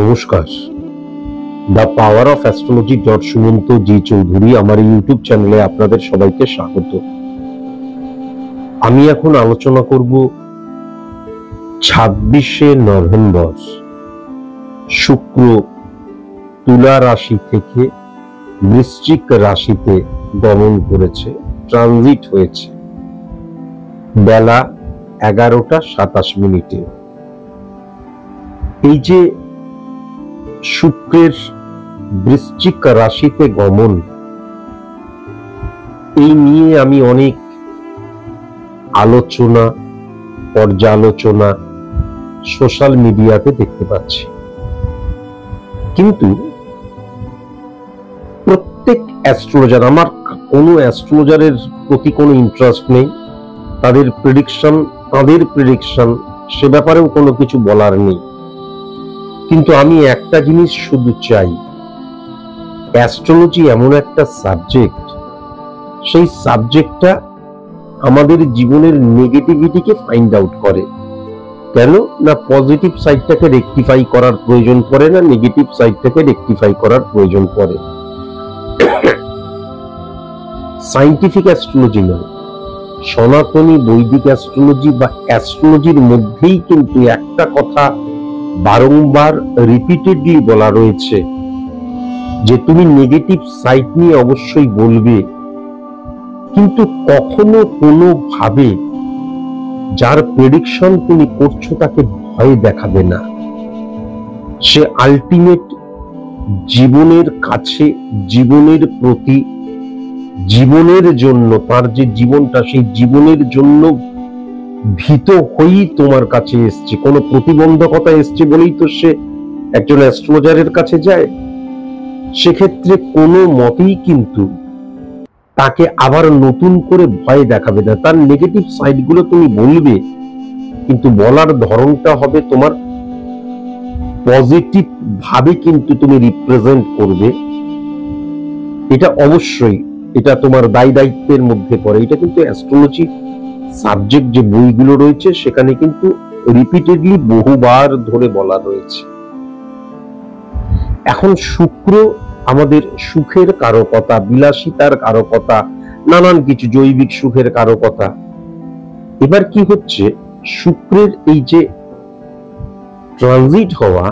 নমস্কার। The power of astrology Sumanta G Chowdhury আমার YouTube চ্যানেলে আপনাদের সবাইকে স্বাগত। আমি এখন আলোচনা করব 26শে নভেম্বর শুক্র তুলা রাশি থেকে বৃশ্চিক রাশিতে গমন করেছে, ট্রানজিট হয়েছে বেলা 11টা 27 মিনিটে। এই যে শুক্রের বৃশ্চিক রাশিতে গমন, এই নিয়ে আমি অনেক আলোচনা পর্যালোচনা সোশ্যাল মিডিয়াতে দেখতে পাচ্ছি, কিন্তু প্রত্যেক অ্যাস্ট্রোলজার, আমার কোনো অ্যাস্ট্রোলজারের প্রতি কোনো ইন্টারেস্ট নেই, তাদের প্রেডিকশন সে ব্যাপারেও কোনো কিছু বলার নেই, কিন্তু আমি একটা জিনিস শুধু চাই, অ্যাস্ট্রোলজি এমন একটা সাবজেক্ট, সেই সাবজেক্টটা আমাদের জীবনের নেগেটিভিটিকে ফাইন্ড আউট করে। কেন না, পজিটিভ সাইডটাকে রেকটিফাই করার প্রয়োজন পড়ে না, নেগেটিভ সাইডটাকে রেকটিফাই করার প্রয়োজন পড়ে। সায়েন্টিফিক অ্যাস্ট্রোলজি নয়, সনাতনী বৈদিক অ্যাস্ট্রোলজি বা অ্যাস্ট্রোলজির মধ্যেই কিন্তু একটা কথা বারংবার রিপিটেডলি বলা রয়েছে যে তুমি নেগেটিভ সাইড নিয়ে অবশ্যই বলবে, কিন্তু কখনো কোনো ভাবে যার প্রেডিকশন তুমি করছো তাকে ভয় দেখাবে না। সে আলটিমেট জীবনের কাছে, জীবনের প্রতি, জীবনের জন্য, তার যে জীবনটা সেই জীবনের জন্য ভীত হয়েই তোমার কাছে এসছে, কোনো প্রতিবন্ধকতা এসছে বলেই তো সে একজন অ্যাস্ট্রোলজারের কাছে যায়। সেক্ষেত্রে কোনো মতেই কিন্তু তাকে আবার নতুন করে ভয় দেখাবে না, তার নেগেটিভ সাইডগুলো তুমি বলবে, কিন্তু বলার ধরনটা হবে তোমার পজিটিভ ভাবে, কিন্তু তুমি রিপ্রেজেন্ট করবে। এটা অবশ্যই, এটা তোমার দায়িত্বের মধ্যে পড়ে। এটা কিন্তু অ্যাস্ট্রোলজি সাবজেক্ট যে বইগুলো রয়েছে সেখানে কিন্তু রিপিটেডলি বহুবার ধরে বলা রয়েছে। এখন শুক্র আমাদের সুখের কারকতা, বিলাসিতার কারকতা, নানান কিছু জৈবিক সুখের কারকতা। এবার কি হচ্ছে, শুক্রের এই যে ট্রানজিট হওয়া,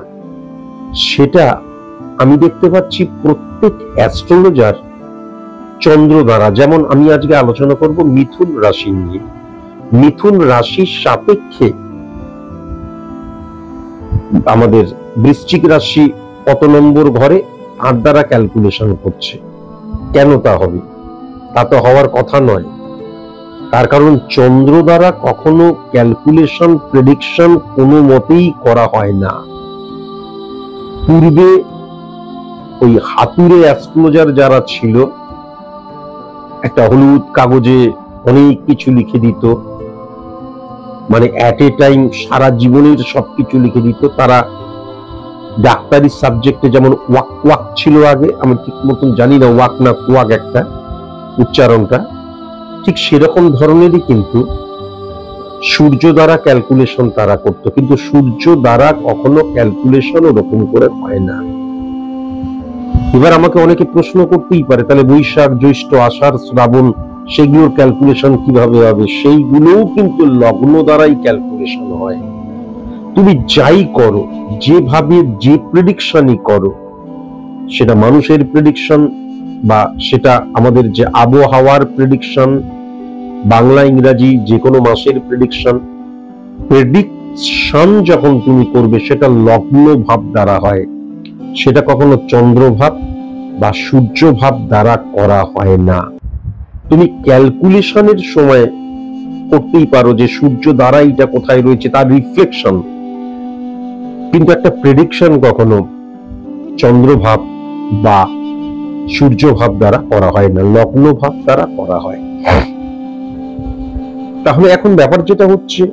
সেটা আমি দেখতে পাচ্ছি প্রত্যেক অ্যাস্ট্রোলজার চন্দ্র দ্বারা, যেমন আমি আজকে আলোচনা করব মিথুন রাশি নিয়ে। মিথুন রাশির সাপেক্ষে আমাদের বৃশ্চিক রাশি কত নম্বর ঘরে তার দ্বারা ক্যালকুলেশন করছে। কেন তা হবে? তা তো হওয়ার কথা নয়। তার কারণ চন্দ্র দ্বারা কখনো ক্যালকুলেশন, প্রেডিকশন কোনো মতেই করা হয় না। পূর্বে ওই হাতুড়ে অ্যাস্ট্রোলজার যারা ছিল, একটা হলুদ কাগজে অনেক কিছু লিখে দিত, মানে অ্যাট এ টাইম সারা জীবনের সবকিছু লিখে দিত। তারা ডাক্তারি সাবজেক্টে যেমন ওয়াক ছিল আগে, আমি ঠিক মতন জানি না ওয়াক না কোয়াক একটা উচ্চারণটা, ঠিক সেরকম ধরনেরই কিন্তু সূর্য দ্বারা ক্যালকুলেশন তারা করত, কিন্তু সূর্য দ্বারা কখনো ক্যালকুলেশন ওরকম করে হয় না। এবার আমাকে অনেকে প্রশ্ন করতেই পারে, তাহলে বৈশাখ জ্যৈষ্ঠ আষাঢ় শ্রাবণ সেগুলোর ক্যালকুলেশন কিভাবে হবে? সেইগুলোও কিন্তু লগ্ন দ্বারাই ক্যালকুলেশন হয়। তুমি যাই করো, যেভাবে যে প্রেডিকশনই করো, সেটা মানুষের প্রেডিকশন বা সেটা আমাদের যে আবহাওয়ার প্রেডিকশন, বাংলা ইংরাজি যে কোনো মাসের প্রেডিকশন যখন তুমি করবে, সেটা লগ্ন ভাব দ্বারা হয়, সেটা কখনো চন্দ্র ভাব বা সূর্য ভাব দ্বারা করা হয় না। তুমি ক্যালকুলেশনের সময় করতেই পারো যে সূর্য দ্বারা এটা কোথায় রয়েছে, তার রিফ্লেকশন, কিন্তু একটা প্রেডিকশন কখনো চন্দ্রভাব বা সূর্য ভাব দ্বারা করা হয় না, লগ্ন ভাব দ্বারা করা হয়। তাহলে এখন ব্যাপার যেটা হচ্ছে,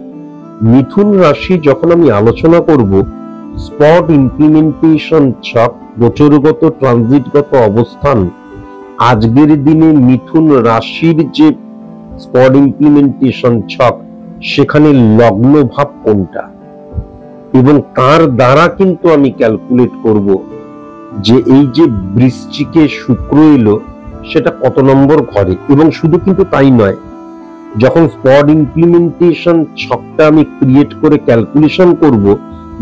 মিথুন রাশি যখন আমি আলোচনা করব, স্পট ইমপ্লিমেন্টেশন ছক, গোচরগত ট্রানজিটগত অবস্থান, আজকের দিনে মিথুন রাশির যে স্পট ইমপ্লিমেন্টেশন ছক, সেখানে লগ্ন ভাব কোনটা, এবং তার দ্বারা কিন্তু আমি ক্যালকুলেট করব যে এই যে বৃশ্চিকে শুক্র এলো সেটা কত নম্বর ঘরে। এবং শুধু কিন্তু তাই নয়, যখন স্পট ইমপ্লিমেন্টেশন ছকটা আমি ক্রিয়েট করে ক্যালকুলেশন করব,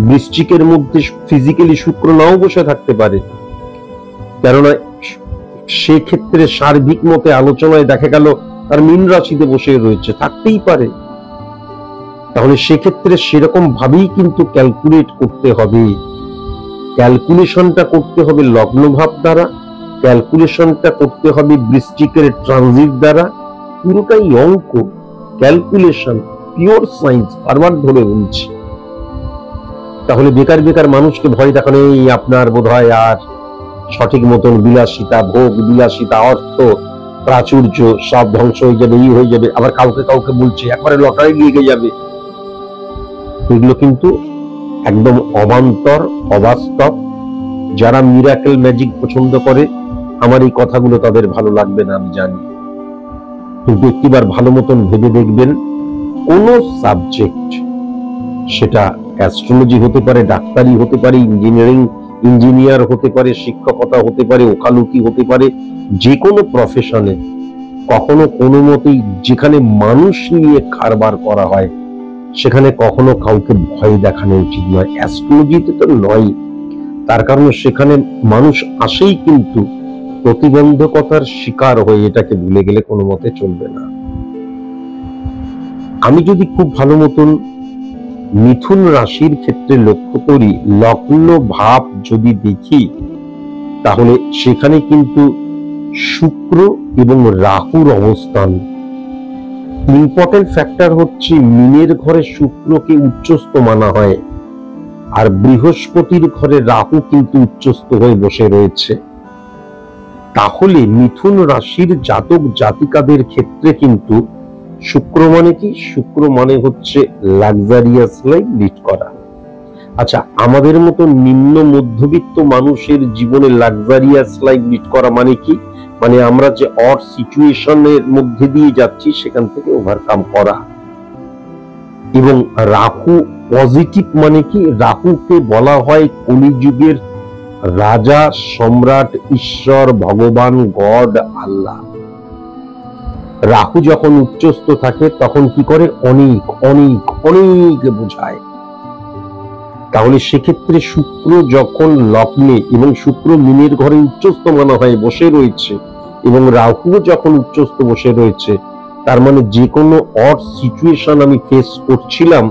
বৃশ্চিকের মধ্যে ফিজিক্যালি শুক্র নাও বসে থাকতে পারে, কেননা সেক্ষেত্রে সার্বিক মতে আলোচনায় দেখা গেল তার মীন রাশিতে বসে রয়েছে, থাকতেই পারে। তাহলে সেক্ষেত্রে সেরকম ভাবেই কিন্তু ক্যালকুলেট করতে হবে। ক্যালকুলেশনটা করতে হবে লগ্নভাব দ্বারা, ক্যালকুলেশনটা করতে হবে বৃশ্চিকের ট্রানজিট দ্বারা। পুরোটাই অঙ্ক, ক্যালকুলেশন, পিওর সায়েন্স, বারবার ধরে বলছি। তাহলে বেকার বেকার মানুষকে ভয় দেখানো, এই আপনার বোধহয় আর সঠিক মতন বিলাসিতা, ভোগ বিলাসিতা, অর্থ প্রাচুর্য সব ধ্বংস হয়ে যাবে, এই হয়ে যাবে, আবার কাউকে কাউকে বলছে একবারে লটারি লেগে যাবে। এগুলো কিন্তু একদম অবান্তর, অবাস্তব। যারা মিরাকেল ম্যাজিক পছন্দ করে, আমার এই কথাগুলো তাদের ভালো লাগবে না আমি জানি, কিন্তু একটিবার ভালো মতন ভেবে দেখবেন, কোন সাবজেক্ট, সেটা অ্যাস্ট্রোলজি হতে পারে, ডাক্তারি হতে পারে, ইঞ্জিনিয়ার হতে পারে, শিক্ষকতা হতে পারে, ওকালতি হতে পারে, যে কোনো প্রফেশনে কখনো কোনো মতেই যেখানে মানুষ নিয়ে কারবার করা হয় সেখানে কখনো কাউকে ভয় দেখানো উচিত নয়। অ্যাস্ট্রোলজিতে তো নয়, তার কারণ সেখানে মানুষ আসেই কিন্তু প্রতিবন্ধকতার শিকার হয়ে, এটাকে ভুলে গেলে কোনো মতে চলবে না। আমি যদি খুব ভালো মতন মিথুন রাশির ক্ষেত্রে লক্ষ্য করি, লগ্ন ভাব যদি দেখি, তাহলে সেখানে কিন্তু শুক্র এবং রাহুর অবস্থান। ইম্পর্টেন্ট ফ্যাক্টর হচ্ছে মীনের ঘরে শুক্রকে উচ্চস্থ মানা হয়, আর বৃহস্পতির ঘরে রাহু কিন্তু উচ্চস্থ হয়ে বসে রয়েছে। তাহলে মিথুন রাশির জাতক জাতিকাদের ক্ষেত্রে কিন্তু শুক্র মানে কি? শুক্র মানে হচ্ছে লাক্সারিয়াস লাইফ লিড করা। আচ্ছা, আমাদের মতো নিম্ন মধ্যবিত্ত মানুষের জীবনে লাক্সারিয়াস লাইফ লিড করা মানে কি? মানে আমরা যে অড সিচুয়েশনের মধ্যে দিয়ে যাচ্ছি সেখান থেকে ওভারকাম করা। এবং রাহু পজিটিভ মানে কি? রাহুকে বলা হয় কলিযুগের রাজা, সম্রাট, ঈশ্বর, ভগবান, গড, আল্লাহ। রাহু যখন উচ্চস্থ থাকে তখন কি করে? অনেক অনেক অনেক বোঝায়। তাহলে সেক্ষেত্রে শুক্র যখন লগ্নে এবং শুক্র মীনের ঘরে উচ্চস্থ মানা হয় বসে রয়েছে, এবং রাহু যখন উচ্চস্থ বসে রয়েছে, তার মানে যে কোনো অড সিচুয়েশন আমি ফেস করছিলাম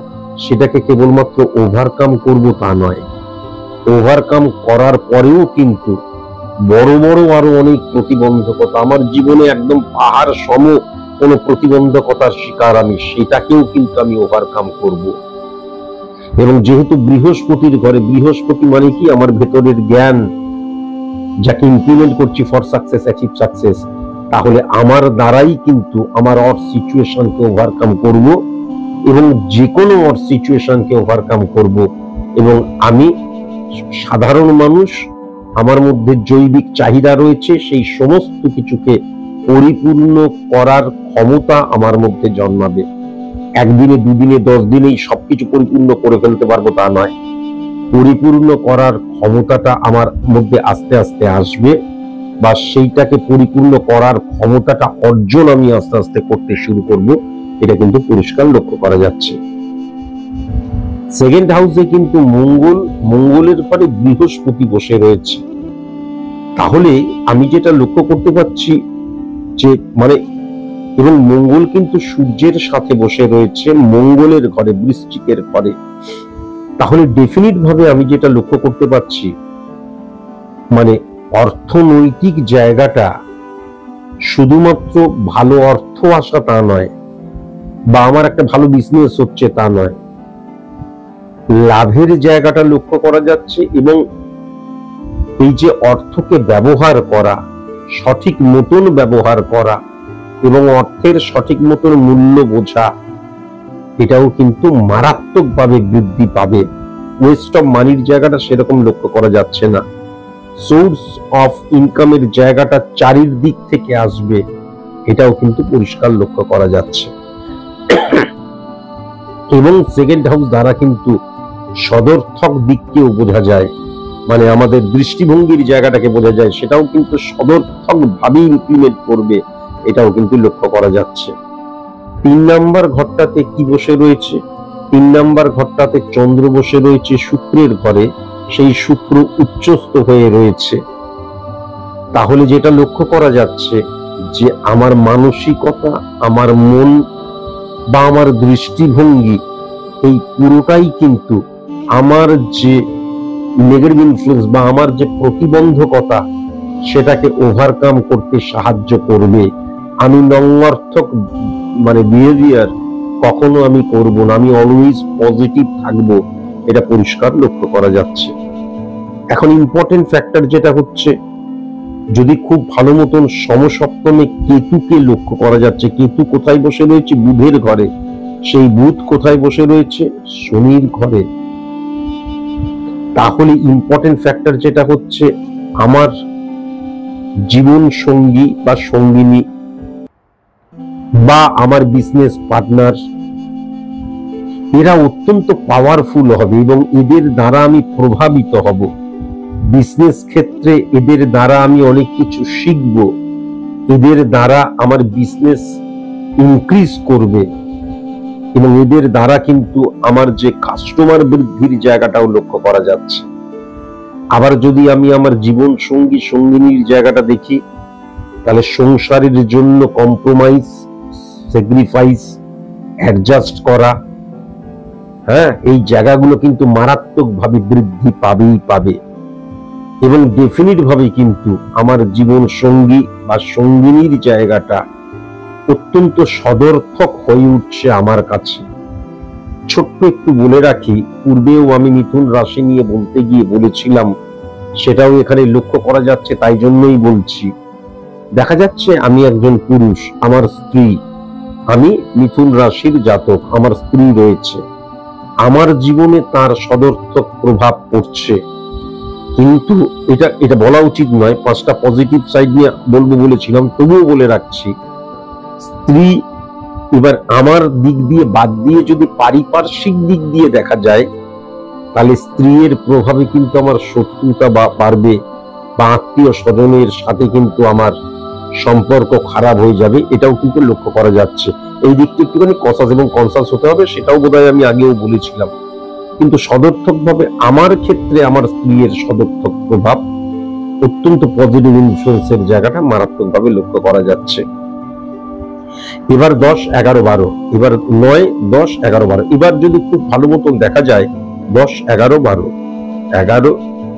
সেটাকে কেবলমাত্র ওভারকাম করব তা নয়, ওভারকাম করার পরেও কিন্তু বড় বড় আরো অনেক প্রতিবন্ধকতা, আমার জীবনে একদম পাহাড় সম কোনো প্রতিবন্ধকতার শিকার আমি, সেটাকেও কিন্তু আমি ওভারকাম করব। এবং যেহেতু বৃহস্পতির ঘরে, বৃহস্পতি মানে কি? আমার ভেতরের জ্ঞান, যাকে ইমপ্লিমেন্ট করছি ফর সাকসেস, অ্যাচিভ সাকসেস, তাহলে আমার দ্বারাই কিন্তু আমার অড সিচুয়েশনকে ওভারকাম করব, এবং যে কোনো অড সিচুয়েশনকে ওভারকাম করব। এবং আমি সাধারণ মানুষ, আমার মধ্যে জৈবিক চাহিদা রয়েছে, সেই সমস্ত কিছুকে পরিপূর্ণ করার ক্ষমতা আমার মধ্যে জন্মাবে। একদিনে, দুদিনে, 10 দিনেই সবকিছু পরিপূর্ণ করে ফেলতে পারবো তা নয়, পরিপূর্ণ করার ক্ষমতাটা আমার মধ্যে আস্তে আস্তে আসবে, বা সেইটাকে পরিপূর্ণ করার ক্ষমতাটা অর্জন আমি আস্তে আস্তে করতে শুরু করব। এটা কিন্তু পরিষ্কার লক্ষ্য করা যাচ্ছে। সেকেন্ড হাউসে কিন্তু মঙ্গলের পরে বৃহস্পতি বসে রয়েছে। তাহলে আমি যেটা লক্ষ্য করতে পারছি যে মানে, এবং মঙ্গল কিন্তু সূর্যের সাথে বসে রয়েছে মঙ্গলের ঘরে, বৃশ্চিকের ঘরে। তাহলে ডেফিনিট ভাবে আমি যেটা লক্ষ্য করতে পারছি, মানে অর্থনৈতিক জায়গাটা শুধুমাত্র ভালো অর্থ আসা তা নয়, বা আমার একটা ভালো বিজনেস হচ্ছে তা নয়, লাভের জায়গাটা লক্ষ্য করা যাচ্ছে। এবং এই যে অর্থকে ব্যবহার করা, সঠিক মতন ব্যবহার করা এবং অর্থের সঠিক মতন মূল্য বোঝা, এটাও কিন্তু মারাত্মকভাবে বৃদ্ধি পাবে। ওয়েস্ট অফ মানির জায়গাটা সেরকম লক্ষ্য করা যাচ্ছে না, সোর্স অফ ইনকামের জায়গাটা চারিদিক থেকে আসবে, এটাও কিন্তু পরিষ্কার লক্ষ্য করা যাচ্ছে। এবং সেকেন্ড হাউস দ্বারা কিন্তু সদর্থক দিককেও বোঝা যায়, মানে আমাদের দৃষ্টিভঙ্গির জায়গাটাকে বোঝা যায়, সেটাও কিন্তু সদর্থক ভাবে ইমপ্লিমেন্ট করবে, এটাও কিন্তু লক্ষ্য করা যাচ্ছে। 3 নাম্বার ঘরটাতে কি বসে রয়েছে? 3 নাম্বার ঘরটাতে চন্দ্র বসে রয়েছে শুক্রের ঘরে, সেই শুক্র উচ্চস্থ হয়ে রয়েছে। তাহলে যেটা লক্ষ্য করা যাচ্ছে যে আমার মানসিকতা, আমার মন বা আমার দৃষ্টিভঙ্গি, এই পুরোটাই কিন্তু আমার যে নেগেটিভ ইনফ্লুয়েন্স বা আমার যে প্রতিবন্ধকতা, সেটাকে ওভারকাম করতে সাহায্য করবে। আমি নঙ্গর্থক মানে বিহেভিয়ার কখনো আমি করব না, আমি অলওয়েজ পজিটিভ থাকবো, এটা পরিষ্কার লক্ষ্য করা যাচ্ছে। এখন ইম্পর্টেন্ট ফ্যাক্টর যেটা হচ্ছে, যদি খুব ভালো মতন সমসপ্তমে কেতুকে লক্ষ্য করা যাচ্ছে, কেতু কোথায় বসে রয়েছে? বুধের ঘরে। সেই বুধ কোথায় বসে রয়েছে? শনির ঘরে। তাহলে ইম্পর্টেন্ট ফ্যাক্টর যেটা হচ্ছে, আমার জীবন সঙ্গী বা সঙ্গিনী বা আমার বিজনেস পার্টনার, এরা অত্যন্ত পাওয়ারফুল হবে এবং এদের দ্বারা আমি প্রভাবিত হব। বিজনেস ক্ষেত্রে এদের দ্বারা আমি অনেক কিছু শিখব, এদের দ্বারা আমার বিজনেস ইনক্রিজ করবে এবং এদের দ্বারা কিন্তু আমার যে কাস্টমার বৃদ্ধির জায়গাটাও লক্ষ্য করা যাচ্ছে। আবার যদি আমি আমার জীবন সঙ্গী সঙ্গিনীর জায়গাটা দেখি, তাহলে সংসারের জন্য কম্প্রোমাইজ, স্যাক্রিফাইস, অ্যাডজাস্ট করা, হ্যাঁ, এই জায়গাগুলো কিন্তু মারাত্মকভাবে বৃদ্ধি পাবে এবং ডেফিনিট ভাবে কিন্তু আমার জীবন সঙ্গী বা সঙ্গিনীর জায়গাটা অত্যন্ত সদর্থক হয়ে উঠছে আমার কাছে। ছোট্ট একটু বলে রাখি, পূর্বেও আমি মিথুন রাশি নিয়ে বলতে গিয়ে বলেছিলাম, সেটাও এখানে লক্ষ্য করা যাচ্ছে, তাই জন্যই বলছি। দেখা যাচ্ছে আমি একজন পুরুষ, আমার স্ত্রী, আমি মিথুন রাশির জাতক, আমার স্ত্রী রয়েছে, আমার জীবনে তার সদর্থক প্রভাব পড়ছে। কিন্তু এটা বলা উচিত নয়, 5টা পজিটিভ সাইড নিয়ে বলবো বলেছিলাম, তবুও বলে রাখছি। স্ত্রী এবার আমার দিক দিয়ে বাদ দিয়ে যদি পারিপার্শ্বিক দিক দিয়ে দেখা যায়, তাহলে স্ত্রীর প্রভাবে কিন্তু আমার শত্রুতা বাড়বে বা আত্মীয় স্বজনের সাথে কিন্তু আমার সম্পর্ক খারাপ হয়ে যাবে, এটাও কিন্তু লক্ষ্য করা যাচ্ছে। এই দিকটা একটুখানি কনসাস এবং কনসাস হতে হবে, সেটাও বোধহয় আমি আগেও বলেছিলাম। কিন্তু সদর্থক ভাবে আমার ক্ষেত্রে আমার স্ত্রীর সদর্থক প্রভাব, অত্যন্ত পজিটিভ ইনফ্লুয়েন্সের জায়গাটা মারাত্মকভাবে লক্ষ্য করা যাচ্ছে। এবার 10, 11, 12, এবার 9, 10, 11, 12, এবার যদি খুব ভালো মতন দেখা যায় 10, 11, 12, 11,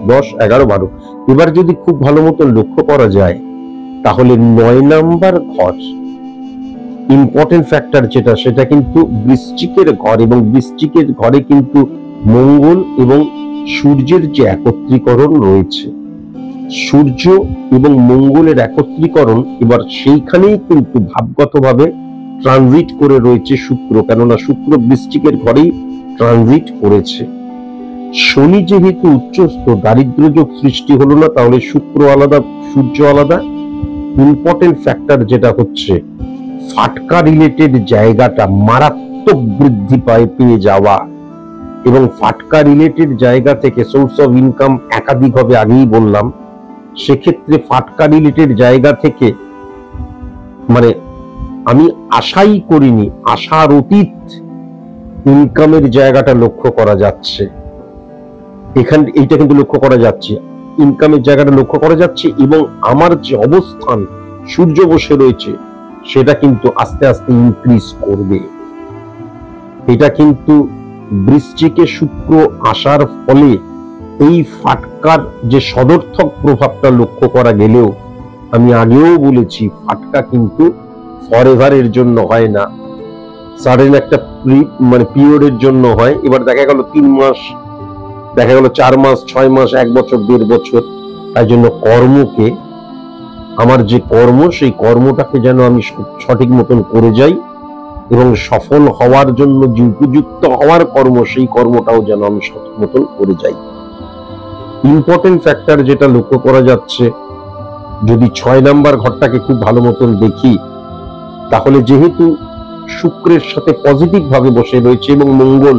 10, 11, 12, এবার যদি খুব ভালো মতন লক্ষ্য করা যায়, তাহলে 9 নাম্বার ঘর ইম্পর্টেন্ট ফ্যাক্টর যেটা, সেটা কিন্তু বৃশ্চিকের ঘর এবং বৃশ্চিকের ঘরে কিন্তু মঙ্গল এবং সূর্যের যে একত্রীকরণ রয়েছে, সূর্য এবং মঙ্গলের একত্রীকরণ, এবার সেইখানেই কিন্তু ভাবগতভাবে ট্রানজিট করে রয়েছে শুক্র, কেননা শুক্র বৃশ্চিকের ঘরেই ট্রানজিট করেছে। শনি যেহেতু উচ্চস্থ, দারিদ্র যোগ সৃষ্টি হলো না, তাহলে শুক্র আলাদা, সূর্য আলাদা। ইম্পর্টেন্ট ফ্যাক্টর যেটা হচ্ছে, ফাটকা রিলেটেড জায়গাটা মারাত্মক বৃদ্ধি পেয়ে যাওয়া এবং ফাটকা রিলেটেড জায়গা থেকে সোর্স অফ ইনকাম একাধিক হবে, আগেই বললাম। সেক্ষেত্রে ফাটকা রিলেটেড জায়গা থেকে, মানে আমি আশাই করিনি, আশার অতীত ইনকামের জায়গাটা লক্ষ্য করা যাচ্ছে। এখানে এইটা কিন্তু লক্ষ্য করা যাচ্ছে, ইনকামের জায়গাটা লক্ষ্য করা যাচ্ছে এবং আমার যে অবস্থান সূর্য বসে রয়েছে, সেটা কিন্তু আস্তে আস্তে ইনক্রিজ করবে। এটা কিন্তু বৃশ্চিকে শুক্র আসার ফলে এই ফাটকার যে সদর্থক প্রভাবটা লক্ষ্য করা গেলেও, আমি আগেও বলেছি, ফাটকা কিন্তু ফরএভারের জন্য হয় না, সাডেন একটা মানে পিরিয়ডের জন্য হয়। এবার দেখা গেল 3 মাস, দেখা গেল 4 মাস, 6 মাস, 1 বছর, 1.5 বছর। তাই জন্য কর্মকে, আমার যে কর্ম, সেই কর্মটাকে যেন আমি সঠিক মতন করে যাই এবং সফল হওয়ার জন্য যে উপযুক্ত হওয়ার কর্ম, সেই কর্মটাও যেন আমি সঠিক মতন করে যাই। ইম্পর্টেন্ট ফ্যাক্টর যেটা লক্ষ্য করা যাচ্ছে, যদি 6 নাম্বার ঘরটাকে খুব ভালো মতন দেখি, তাহলে যেহেতু শুক্রের সাথে পজিটিভ ভাবে বসে রয়েছে এবং মঙ্গল,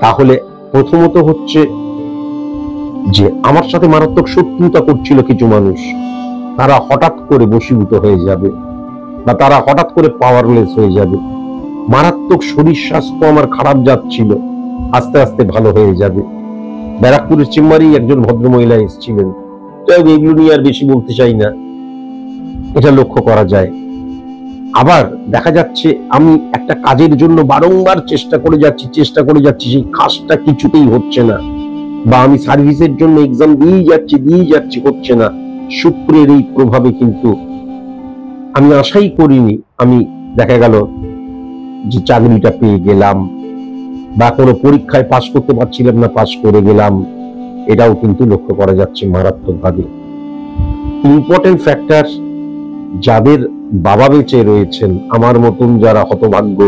তাহলে প্রথমত হচ্ছে যে আমার সাথে মারাত্মক শত্রুতা করছিল কিছু মানুষ, তারা হঠাৎ করে বশীভূত হয়ে যাবে বা তারা হঠাৎ করে পাওয়ারলেস হয়ে যাবে। মারাত্মক শরীর স্বাস্থ্য আমার খারাপ যাচ্ছিল, আস্তে আস্তে ভালো হয়ে যাবে। ব্যারাকপুরের চেম্বারেই একজন ভদ্রমহিলা এসেছিলেন, যাই হোক এগুলো নিয়ে আর বেশি বলতে চাই না, এটা লক্ষ্য করা যায়। আবার দেখা যাচ্ছে আমি একটা কাজের জন্য বারংবার চেষ্টা করে যাচ্ছি, সেই কাজটা কিছুতেই হচ্ছে না, বা আমি সার্ভিসের জন্য এক্সাম দিয়েই যাচ্ছি হচ্ছে না। শুক্রের এই প্রভাবে কিন্তু আমি আশাই করিনি আমি দেখা গেল যে চাকরিটা পেয়ে গেলাম, বা কোনো পরীক্ষায় পাশ করতে পারছিলাম না, পাশ করে গেলাম। এটাও কিন্তু লক্ষ্য করা যাচ্ছে মারাত্মকভাবে। ইম্পর্টেন্ট ফ্যাক্টর, যাদের বাবা বেঁচে রয়েছেন, আমার মতন যারা হতভাগ্য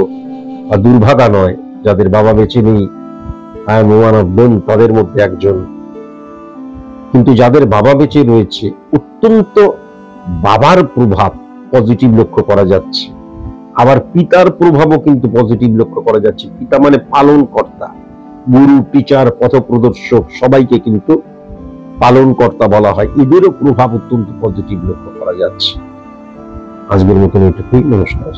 বা দুর্ভাগা নয়, যাদের বাবা বেঁচে নেই, I am one of them, তাদের মধ্যে একজন। কিন্তু যাদের বাবা বেঁচে রয়েছে, অত্যন্ত বাবার প্রভাব পজিটিভ লক্ষ্য করা যাচ্ছে। আবার পিতার প্রভাবও কিন্তু পজিটিভ লক্ষ্য করা যাচ্ছে। পিতা মানে পালন কর্তা, গুরু, টিচার, পথপ্রদর্শক, সবাইকে কিন্তু পালন কর্তা বলা হয়। এদেরও প্রভাব অত্যন্ত পজিটিভ লক্ষ্য করা যাচ্ছে। আজকের মতন এটুকুই, নমস্কার।